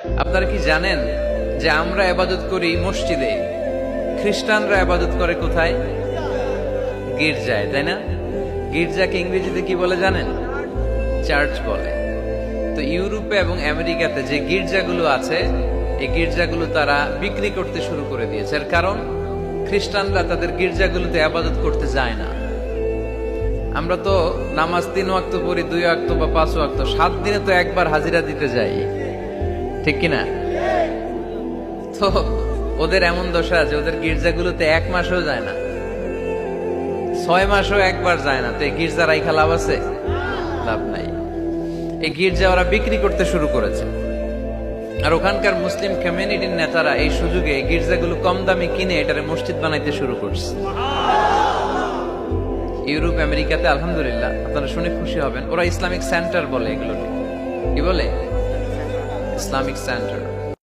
আপনারা কি জানেন যে আমরা ইবাদত করি মসজিদে, খ্রিস্টানরা ইবাদত করে কোথায়? গির্জায়, তাই না? গির্জাকে ইংরেজিতে কি বলে জানেন? চার্চ বলে। তো ইউরোপে এবং আমেরিকাতে যে গির্জাগুলো আছে, এই গির্জাগুলো তারা বিক্রি করতে শুরু করে দিয়েছে। এর কারণ খ্রিস্টানরা তাদের গির্জাগুলোতে ইবাদত করতে যায় না। আমরা তো নামাজ 3 ওয়াক্ত পড়ি, 2 ওয়াক্ত বা 5 ওয়াক্ত, 7 দিনে তো একবার হাজিরা দিতে যাই, ঠিক কিনা? তো ওদের এমন দশা আছে, ওদের গির্জাগুলোতে 1 মাসও যায় না, 6 মাসও একবার যায় না। তো এই গির্জা রাইখা লাভ আছে? লাভ নাই। এই গির্জা ওরা বিক্রি করতে শুরু করেছে। আর ওখানকার মুসলিম কমিউনিটির নেতারা এই সুযোগে এই গির্জাগুলো কম দামে কিনে এটারে মসজিদ বানাইতে শুরু করছে। ইউরোপ আমেরিকাতে আলহামদুলিল্লাহ, আপনারা শুনে খুশি হবেন, ওরা ইসলামিক সেন্টার বলে এগুলোকে। কি বলে? Islamic centre.